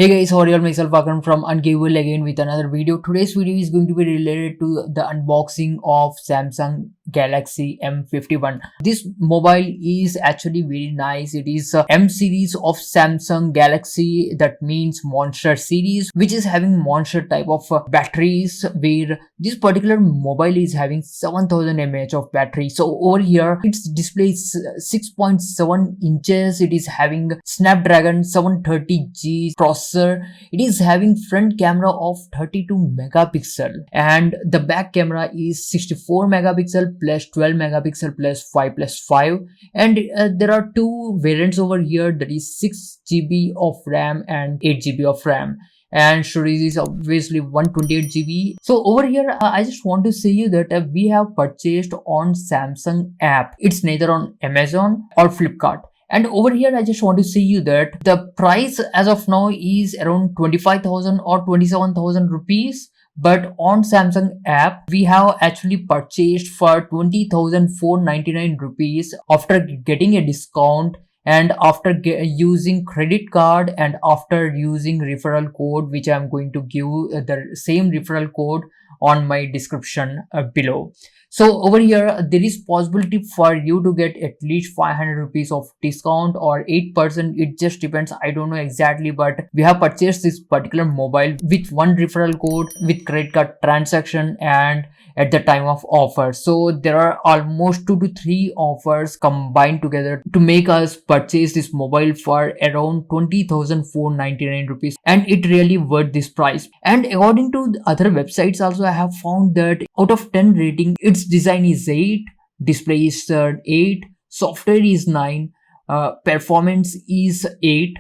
Hey guys, how are you all? Myself Akram from Unkickable again with another video. Today's video is going to be related to the unboxing of Samsung Galaxy M51. This mobile is actually very nice. It is a M series of Samsung Galaxy, that means Monster series, which is having monster type of batteries, where this particular mobile is having 7000 mAh of battery. So over here its display is 6.7 inches. It is having Snapdragon 730G processor. It is having front camera of 32 megapixel and the back camera is 64 megapixel plus 12 megapixel plus 5 plus 5, and there are two variants over here, that is 6 GB of RAM and 8 GB of RAM, and storage is obviously 128 GB. So over here I just want to say you that we have purchased on Samsung app. It's neither on Amazon or Flipkart. And over here I just want to say you that the price as of now is around 25,000 or 27,000 rupees. But on Samsung app we have actually purchased for 20,499 rupees after getting a discount, and after using credit card, and after using referral code, which I'm going to give the same referral code on my description below. So over here there is possibility for you to get at least 500 rupees of discount or 8%. It just depends, I don't know exactly, but we have purchased this particular mobile with one referral code, with credit card transaction, and at the time of offer. So there are almost 2 to 3 offers combined together to make us purchase this mobile for around 20,499 rupees, and it really worth this price. And according to the other websites also, I have found that out of 10 rating, its design is 8, display is 8, software is 9, performance is 8,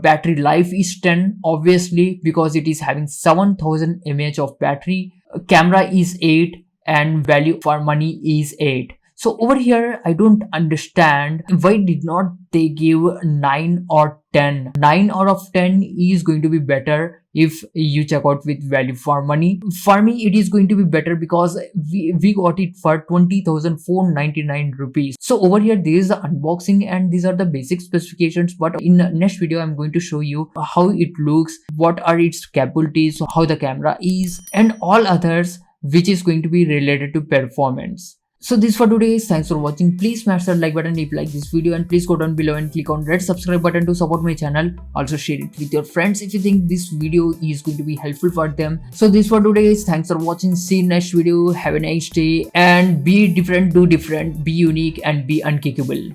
battery life is 10, obviously because it is having 7000 mAh of battery, camera is 8, and value for money is 8. So over here I don't understand why did not they give 9 or 10. 9 out of 10 is going to be better if you check out with value for money. For me it is going to be better because we got it for 20,499 rupees. So over here there is the unboxing and these are the basic specifications, but in the next video I'm going to show you how it looks, what are its capabilities, how the camera is, and all others which is going to be related to performance. So this for today. Thanks for watching. Please smash that like button if you like this video, and please go down below and click on red subscribe button to support my channel. Also share it with your friends if you think this video is going to be helpful for them. So this for today. Thanks for watching. See you next video. Have a nice day and be different, do different, be unique, and be unkickable.